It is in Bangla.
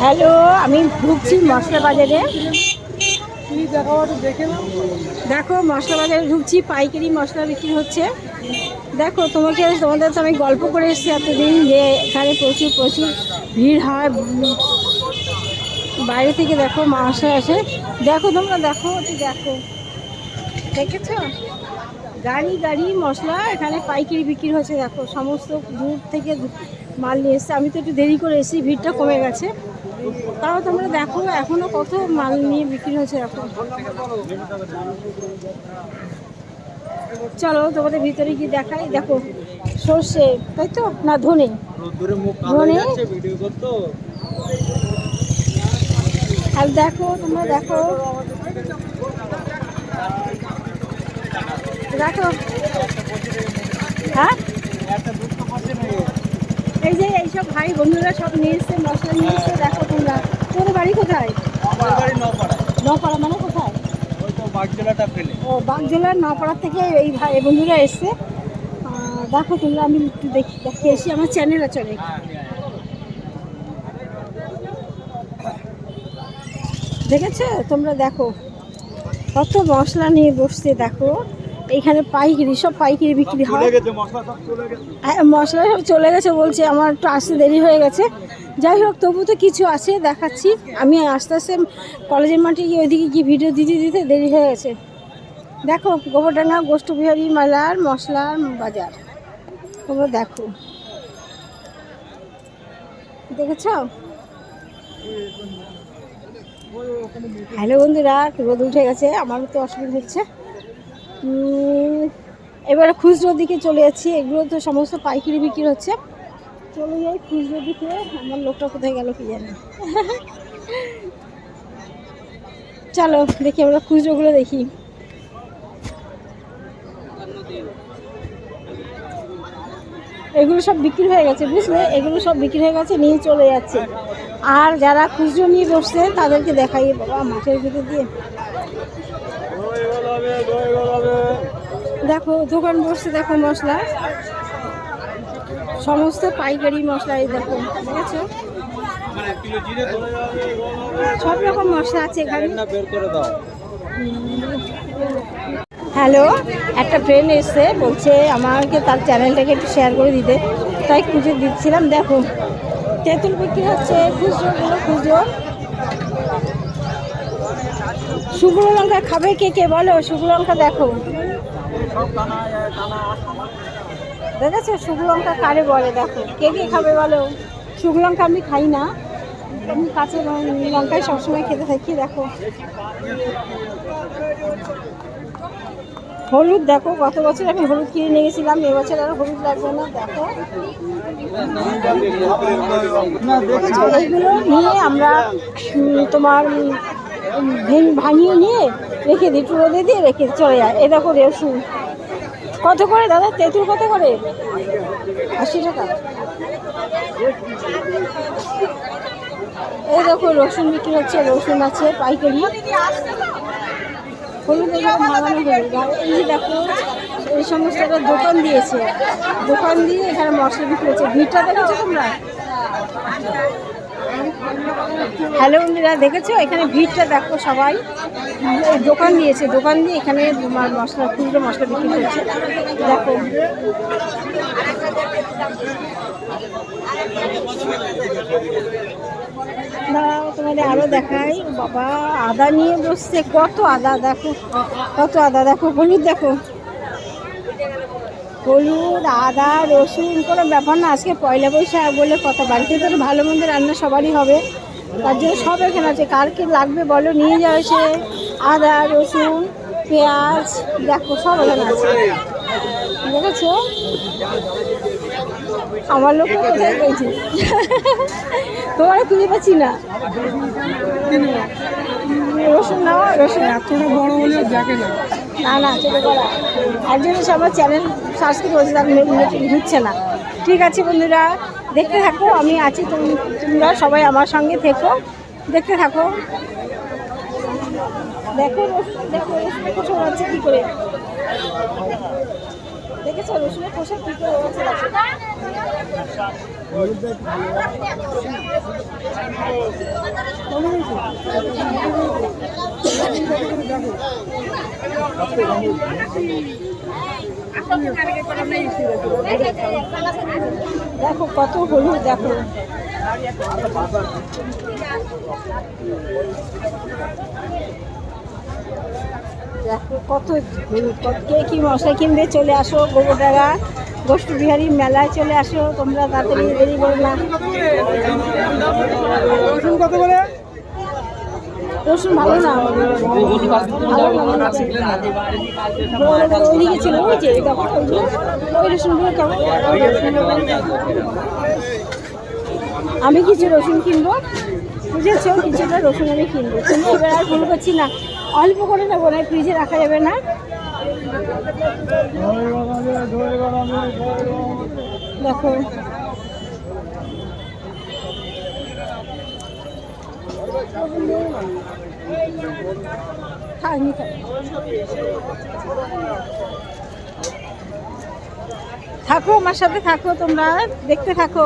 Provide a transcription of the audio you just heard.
হ্যালো, আমি ঢুকছি মশলা বাজারে। দেখো মশলা বাজারে ঢুকছি, পাইকারি মশলা বিক্রি হচ্ছে। দেখো তোমাদের তো আমি গল্প করে এসেছি এতদিন যে এখানে প্রচুর প্রচুর ভিড় হয়। বাইরে থেকে দেখো মশলা আসে। দেখো তোমরা দেখো দেখেছো গাড়ি গাড়ি মশলা এখানে পাইকারি বিক্রি হচ্ছে। দেখো সমস্ত দূর থেকে মাল নিয়ে এসছে। আমি তো একটু দেরি করে এসেছি, ভিড়টা কমে গেছে। তাও তোমরা দেখো এখনো কত মাল নিয়ে বিক্রি হচ্ছে। দেখো চলো তোমাদের ভিতরে গিয়ে দেখাই। দেখো সর্ষে, তাই তো না ধনে ধনে। আর দেখো তোমরা দেখো দেখো হ্যাঁ, এই যে এইসব ভাই বন্ধুরা সব নিয়ে এসছে, মশলা নিয়ে এসছে। দেখো তোমরা, তোদের বাড়ি কোথায়? নপাড়া মানে কোথায়? ও, বাগজোলার নপাড়া থেকে এই ভাই বন্ধুরা এসছে। দেখো তোমরা, আমি একটু দেখে এসি, আমার চ্যানেল আছে অনেক। দেখেছো তোমরা, দেখো কত মশলা নিয়ে বসছে। দেখো এইখানে পাইকারি, সব পাইকারি বিক্রি হয়। মশলা সব চলে গেছে বলছে, আমার একটু আসতে দেরি হয়ে গেছে। যাই হোক, তবু তো কিছু আছে, দেখাচ্ছি। আমি আস্তে আস্তে কলেজের মাঠে গিয়ে ওইদিকে গিয়ে ভিডিও দিতে দিতে দেরি হয়ে গেছে। দেখো গোবরডাঙ্গা গোষ্ঠবিহারী মেলার মশলার বাজার, তোমরা দেখো। দেখেছ? হ্যালো বন্ধুরা, রোদ উঠে গেছে, আমারও তো অসুবিধা হচ্ছে। এবারে খুচরোর দিকে চলে যাচ্ছি। এগুলো তো সমস্ত পাইকারি বিক্রি হচ্ছে। চলে যাই খুচরোর দিকে। আমার লোকটা কোথায় গেল কি জানি। চলো দেখি, আমরা খুচরোগুলো দেখি। এগুলো সব বিক্রি হয়ে গেছে, বুঝলে, এগুলো সব বিক্রি হয়ে গেছে, নিয়ে চলে যাচ্ছে। আর যারা খুচরো নিয়ে বসছে তাদেরকে দেখাই। বাবা, মাঠের ভিতর দিয়ে দেখো দোকান বসছে। দেখো মশলা, সমস্ত পাইকারি মশলা। এই দেখো, দেখেছো সব রকম মশলা আছে এখানে। হ্যালো, একটা ফ্রেন্ড এসছে, বলছে আমাকে তার চ্যানেলটাকে একটু শেয়ার করে দিতে, তাই খুঁজে দিচ্ছিলাম। দেখো তেঁতুল বিক্রি হচ্ছে, খুচরোগুলো খুচরো। শুকনো লঙ্কা খাবে কে কে বলো? শুকনো লঙ্কা দেখো, দেখেছো শুকনো লঙ্কা কারে বলে? দেখো কে কে খাবে বলো? শুকনো লঙ্কা আমি খাই না, আমি কাঁচা লঙ্কায় সবসময় খেতে থাকি। দেখো হলুদ, দেখো গত বছর আমি হলুদ কিনে নিয়ে গেছিলাম, এবছর আর হলুদ লাগবে না। দেখো এইগুলো নিয়ে আমরা তোমার ভাঙিয়ে নিয়ে রেখে দিই, একটু রোদে দিয়ে রেখে চলে যায়। এ দেখো রসুন কত করে দাদা? তেঁতুল কত করে? 80 টাকা। এই দেখো রসুন বিক্রি হচ্ছে, রসুন আছে পাইকারি। হলুদ এগুলো ভাঙানো হলুদ। এই যে দেখো, এই সমস্ত একটা দোকান দিয়েছে, দোকান দিয়ে এখানে মশলা বিক্রি হচ্ছে। ভিড়টা দেখেছো তোমরা? হ্যালো বন্ধুরা, দেখেছো এখানে ভিড়টা? দেখো সবাই দোকান দিয়েছে, দোকান দিয়ে এখানে তোমার মশলা, খুচরো মশলা বিক্রি করছে। দেখো তোমাদের আরো দেখাই। বাবা, আদা নিয়ে বসছে, কত আদা দেখো, কত আদা। দেখো হলুদ, দেখো হলুদ, আদা, রসুন কোনো ব্যাপার না। আজকে পয়লা বৈশাখ বলে কথা, বাড়িতে তো ভালো মন্দ রান্না সবারই হবে, তার জন্য সব এখানে আছে। কার কি লাগবে বলো, নিয়ে যাও এসে। আদা, রসুন, পেঁয়াজ, দেখো সব এখানে আছে। দেখেছো আমার লোক কোথায় গেছে? তোমার খুঁজে পাচ্ছি না। রসুন নাও, রসুন এতটা বড় হলেও দেখে না। না না, ছোটো করা একজন এসে আমার চ্যানেল সার্চ করে বলছে, তার ঢুকছে না। ঠিক আছে বন্ধুরা, দেখতে থাকো, আমি আছি, তোমরা সবাই আমার সঙ্গে থেকো, দেখতে থাকো। দেখো রসুন, দেখো রসুনের খোসা হচ্ছে কী করে, দেখেছো রসুনের খোসা কী করে হচ্ছে। দেখো কত হলুদ, দেখো দেখো কত হলুদ। কে কি মশলা কিনবে চলে আসো গোবরডাঙ্গা গোষ্ঠ বিহারী মেলায় চলে আসো তোমরা, তাড়াতাড়ি দেরি করো না। রসুন ভালো না, ওইদিকে ছিল ওই যে তখন ওই রসুনগুলো কেমন। আমি কিছু রসুন কিনবো, বুঝেছো, কিছুটা রসুন আমি কিনবো, কিন্তু এবার আর ভুল করছি না, অল্প করে নেবো না, ফ্রিজে রাখা যাবে না। দেখো থাকো আমার সাথে, থাকো তোমরা, দেখতে থাকো।